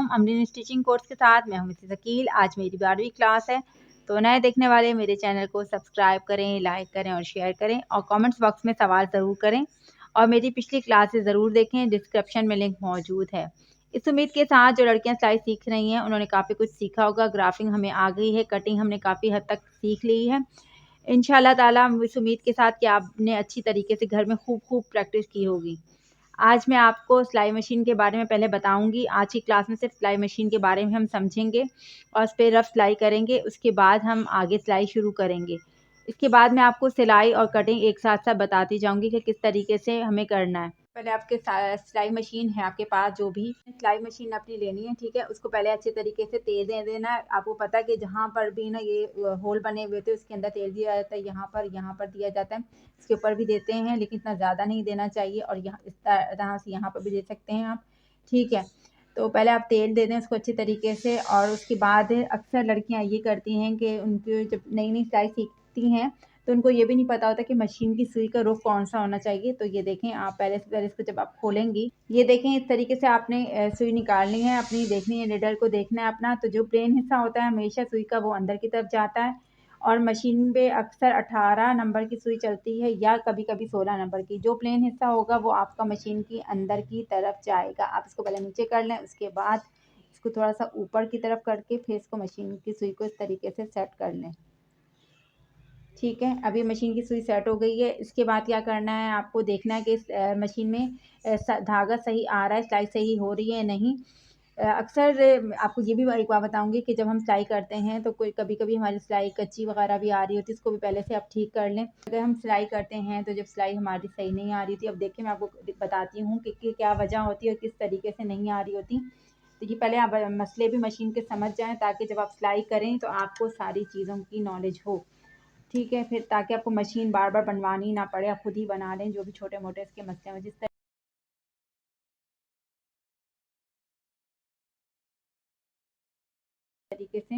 अलैकुम। Amreen stitching course के साथ मैं हूं मिसेस शकील। आज मेरी 12वीं क्लास है, तो नए देखने वाले मेरे चैनल को सब्सक्राइब करें, लाइक करें और शेयर करें और कमेंट्स बॉक्स में सवाल ज़रूर करें और मेरी पिछली क्लासेस ज़रूर देखें। डिस्क्रिप्शन में लिंक मौजूद है। इस उम्मीद के साथ जो लड़कियां सिलाई सीख रही हैं उन्होंने काफ़ी कुछ सीखा होगा। ग्राफिंग हमें आ गई है, कटिंग हमने काफ़ी हद तक सीख ली है इंशाल्लाह ताला। इस उम्मीद के साथ कि आपने अच्छी तरीके से घर में खूब प्रैक्टिस की होगी। आज मैं आपको सिलाई मशीन के बारे में पहले बताऊंगी। आज की क्लास में सिर्फ सिलाई मशीन के बारे में हम समझेंगे और उस पर रफ सिलाई करेंगे। उसके बाद हम आगे सिलाई शुरू करेंगे। इसके बाद मैं आपको सिलाई और कटिंग एक साथ साथ बताती जाऊंगी कि किस तरीके से हमें करना है। पहले आपके सिलाई मशीन है आपके पास, जो भी सिलाई मशीन अपनी लेनी है, ठीक है, उसको पहले अच्छे तरीके से तेल दे देना है। आपको पता है कि जहाँ पर भी ना ये होल बने हुए थे उसके अंदर तेल दिया जाता है। यहाँ पर दिया जाता है, इसके ऊपर भी देते हैं, लेकिन इतना ज़्यादा नहीं देना चाहिए। और यहाँ इस तरह से यहाँ पर भी दे सकते हैं आप, ठीक है। तो पहले आप तेल दे दें उसको अच्छे तरीके से। और उसके बाद अक्सर लड़कियाँ ये करती हैं कि उनकी जब नई नई सिलाई सीखती हैं तो उनको ये भी नहीं पता होता कि मशीन की सुई का रुख कौन सा होना चाहिए। तो ये देखें, आप पहले से पहले इसको जब आप खोलेंगी, ये देखें इस तरीके से आपने सुई निकालनी है अपनी, देखनी है, निडल को देखना है अपना। तो जो प्लेन हिस्सा होता है हमेशा सुई का वो अंदर की तरफ जाता है और मशीन पे अक्सर 18 नंबर की सुई चलती है या कभी कभी 16 नंबर की। जो प्लेन हिस्सा होगा वो आपका मशीन की अंदर की तरफ जाएगा। आप इसको पहले नीचे कर लें, उसके बाद इसको थोड़ा सा ऊपर की तरफ करके फिर इसको मशीन की सुई को इस तरीके से सेट कर लें, ठीक है। अभी मशीन की सुई सेट हो गई है। इसके बाद क्या करना है, आपको देखना है कि इस मशीन में धागा सही आ रहा है, सिलाई सही हो रही है नहीं। अक्सर आपको ये भी एक बात बताऊंगी कि जब हम सिलाई करते हैं तो कोई कभी कभी हमारी सिलाई कच्ची वगैरह भी आ रही होती है, इसको भी पहले से आप ठीक कर लें। अगर हम सिलाई करते हैं तो जब सिलाई हमारी सही नहीं आ रही थी, अब देखिए मैं आपको बताती हूँ कि क्या वजह होती है और किस तरीके से नहीं आ रही होती। तो ये पहले आप मसले भी मशीन के समझ जाएं ताकि जब आप सिलाई करें तो आपको सारी चीज़ों की नॉलेज हो, ठीक है। फिर ताकि आपको मशीन बार बार बनवानी ना पड़े, आप खुद ही बना लें जो भी छोटे मोटे इसके मसले हैं। जिस तरीके से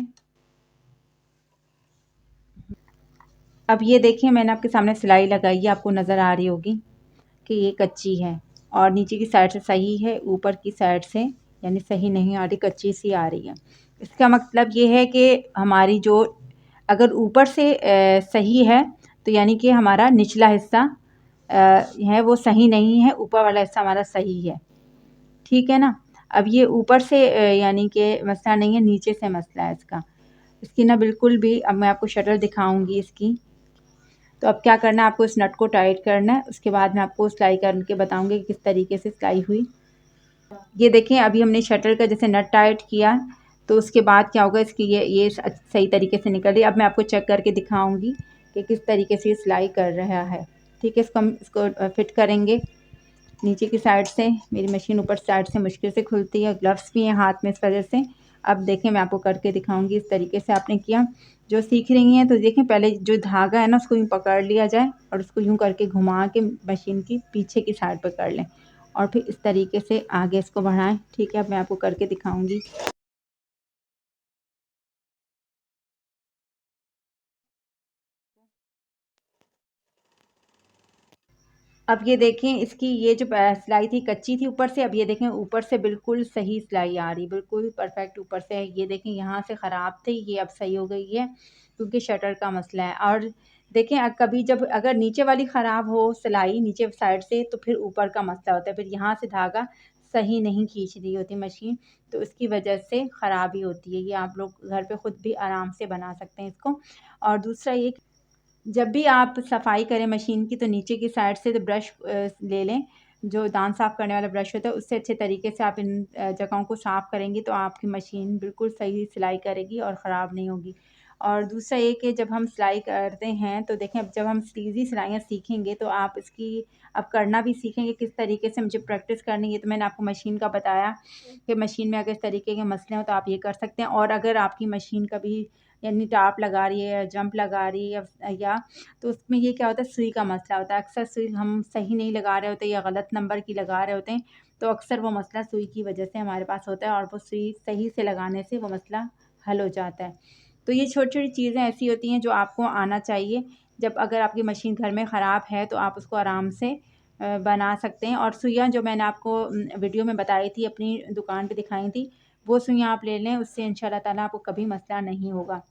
अब ये देखिए मैंने आपके सामने सिलाई लगाई है, आपको नज़र आ रही होगी कि ये कच्ची है और नीचे की साइड से सही है, ऊपर की साइड से यानी सही नहीं आ रही, कच्ची सी आ रही है। इसका मतलब ये है कि हमारी जो अगर ऊपर से सही है तो यानी कि हमारा निचला हिस्सा है वो सही नहीं है, ऊपर वाला हिस्सा हमारा सही है, ठीक है ना। अब ये ऊपर से यानी कि मसला नहीं है, नीचे से मसला है इसका। इसकी ना बिल्कुल भी, अब मैं आपको शटल दिखाऊंगी इसकी। तो अब क्या करना है, आपको इस नट को टाइट करना है। उसके बाद मैं आपको सिलाई करके बताऊंगी कि किस तरीके से सिलाई हुई। ये देखें अभी हमने शटल का जैसे नट टाइट किया तो उसके बाद क्या होगा, इसकी ये सही तरीके से निकल रही है। अब मैं आपको चेक करके दिखाऊंगी कि किस तरीके से सिलाई कर रहा है, ठीक है। इसको हम इसको फिट करेंगे नीचे की साइड से। मेरी मशीन ऊपर साइड से मुश्किल से खुलती है, ग्लव्स भी हैं हाथ में इस वजह से। अब देखें मैं आपको करके दिखाऊंगी इस तरीके से आपने किया। जो सीख रही हैं तो देखें पहले जो धागा है ना उसको यूँ पकड़ लिया जाए और उसको यूँ करके घुमा के मशीन की पीछे की साइड पर कर लें और फिर इस तरीके से आगे इसको बढ़ाएं, ठीक है। अब मैं आपको करके दिखाऊंगी। अब ये देखें इसकी ये जो सिलाई थी कच्ची थी ऊपर से, अब ये देखें ऊपर से बिल्कुल सही सिलाई आ रही, बिल्कुल परफेक्ट ऊपर से है। ये देखें यहाँ से ख़राब थी, ये अब सही हो गई है क्योंकि शटर का मसला है। और देखें कभी जब अगर नीचे वाली ख़राब हो सिलाई नीचे साइड से तो फिर ऊपर का मसला होता है, फिर यहाँ से धागा सही नहीं खींच रही होती मशीन, तो इसकी वजह से ख़राबी होती है। ये आप लोग घर पे ख़ुद भी आराम से बना सकते हैं इसको। और दूसरा ये, जब भी आप सफाई करें मशीन की तो नीचे की साइड से तो ब्रश ले लें, जो दांत साफ़ करने वाला ब्रश होता है, उससे अच्छे तरीके से आप इन जगहों को साफ़ करेंगी तो आपकी मशीन बिल्कुल सही सिलाई करेगी और ख़राब नहीं होगी। और दूसरा ये कि जब हम सिलाई करते हैं तो देखें, अब जब हम सीधी सिलाइयाँ सीखेंगे तो आप इसकी अब करना भी सीखेंगे किस तरीके से मुझे प्रैक्टिस करनी है। तो मैंने आपको मशीन का बताया कि मशीन में अगर इस तरीके के मसले हों तो आप ये कर सकते हैं। और अगर आपकी मशीन कभी यानी टाप लगा रही है या जंप लगा रही है या तो उसमें ये क्या होता है, सुई का मसला होता है। अक्सर सुई हम सही नहीं लगा रहे होते या गलत नंबर की लगा रहे होते हैं, तो अक्सर वो मसला सुई की वजह से हमारे पास होता है और वो सुई सही से लगाने से वो मसला हल हो जाता है। तो ये छोटी छोटी चीज़ें ऐसी होती हैं जो आपको आना चाहिए। जब अगर आपकी मशीन घर में ख़राब है तो आप उसको आराम से बना सकते हैं। और सुइयाँ जो मैंने आपको वीडियो में बताई थी, अपनी दुकान पे दिखाई थी, वो सुइयाँ आप ले लें, उससे इंशाल्लाह ताला आपको कभी मसला नहीं होगा।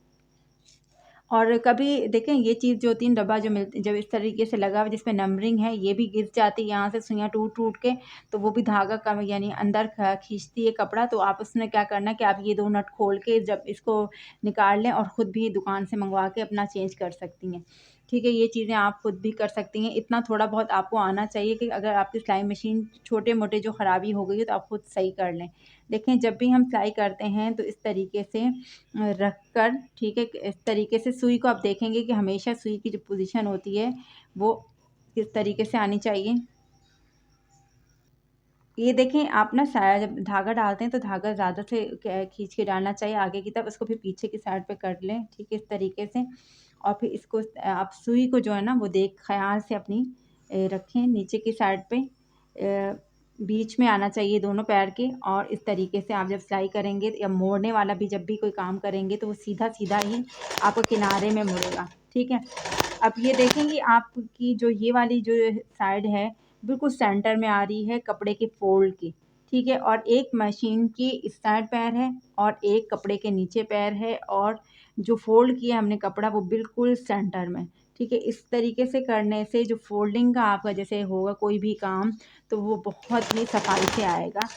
और कभी देखें ये चीज़ जो होती है डब्बा जो मिलती जब इस तरीके से लगा हुआ जिसमें नंबरिंग है, ये भी गिर जाती है यहाँ से सुइयाँ टूट-टूट के, तो वो भी धागा कम यानी अंदर ख खींचती है कपड़ा। तो आप उसमें क्या करना है कि आप ये 2 नट खोल के जब इसको निकाल लें और ख़ुद भी दुकान से मंगवा के अपना चेंज कर सकती हैं। ठीक है, ये चीज़ें आप खुद भी कर सकती हैं। इतना थोड़ा बहुत आपको आना चाहिए कि अगर आपकी सिलाई मशीन छोटे-मोटे जो ख़राबी हो गई है तो आप खुद सही कर लें। देखें जब भी हम सिलाई करते हैं तो इस तरीके से रख कर, ठीक है, इस तरीके से सुई को आप देखेंगे कि हमेशा सुई की जो पोजीशन होती है वो किस तरीके से आनी चाहिए। ये देखें आप ना जब धागा डालते हैं तो धागा ज़्यादा से खींच के डालना चाहिए आगे की तरफ, उसको फिर पीछे की साइड पे कर लें, ठीक है, इस तरीके से। और फिर इसको आप सुई को जो है ना वो देख ख़याल से अपनी रखें नीचे की साइड पे, बीच में आना चाहिए दोनों पैर के। और इस तरीके से आप जब सिलाई करेंगे या मोड़ने वाला भी जब भी कोई काम करेंगे तो वो सीधा-सीधा ही आपको किनारे में मुड़ेगा, ठीक है। अब ये देखेंगे आपकी जो ये वाली जो साइड है बिल्कुल सेंटर में आ रही है कपड़े के फ़ोल्ड की, ठीक है। और एक मशीन की इस साइड पैर है और एक कपड़े के नीचे पैर है और जो फ़ोल्ड किया हमने कपड़ा वो बिल्कुल सेंटर में, ठीक है। इस तरीके से करने से जो फ़ोल्डिंग का आपका जैसे होगा कोई भी काम तो वो बहुत ही सफाई से आएगा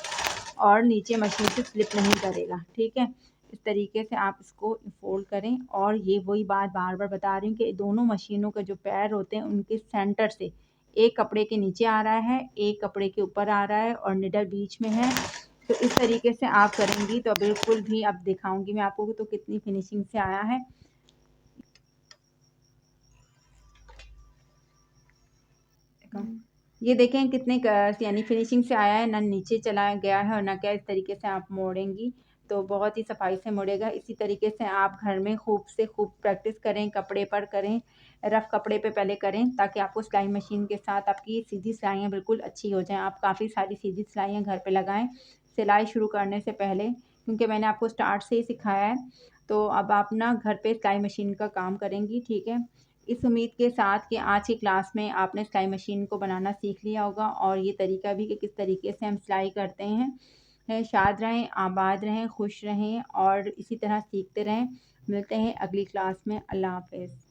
और नीचे मशीन से स्लिप नहीं करेगा, ठीक है। इस तरीके से आप इसको फ़ोल्ड करें। और ये वही बात बार-बार बता रही हूँ कि दोनों मशीनों के जो पैर होते हैं उनके सेंटर से एक कपड़े के नीचे आ रहा है, एक कपड़े के ऊपर आ रहा है और निडल बीच में है। तो इस तरीके से आप करेंगी तो बिल्कुल भी अब दिखाऊँगी मैं आपको तो कितनी फिनिशिंग से आया है। ये देखें कितने यानी फिनिशिंग से आया है, ना नीचे चला गया है और ना क्या। इस तरीके से आप मोड़ेंगी तो बहुत ही सफाई से मुड़ेगा। इसी तरीके से आप घर में खूब से खूब प्रैक्टिस करें, कपड़े पर करें, रफ़ कपड़े पे पहले करें ताकि आपको सिलाई मशीन के साथ आपकी सीधी सिलाइयाँ बिल्कुल अच्छी हो जाएँ। आप काफ़ी सारी सीधी सिलाइयाँ घर पे लगाएँ सिलाई शुरू करने से पहले, क्योंकि मैंने आपको स्टार्ट से ही सिखाया है। तो अब आप ना घर पे सिलाई मशीन का काम करेंगी, ठीक है। इस उम्मीद के साथ कि आज की क्लास में आपने सिलाई मशीन को बनाना सीख लिया होगा और ये तरीका भी कि किस तरीके से हम सिलाई करते हैं। शाद रहें, आबाद रहें, खुश रहें और इसी तरह सीखते रहें। मिलते हैं अगली क्लास में। अल्लाह हाफ़िज़।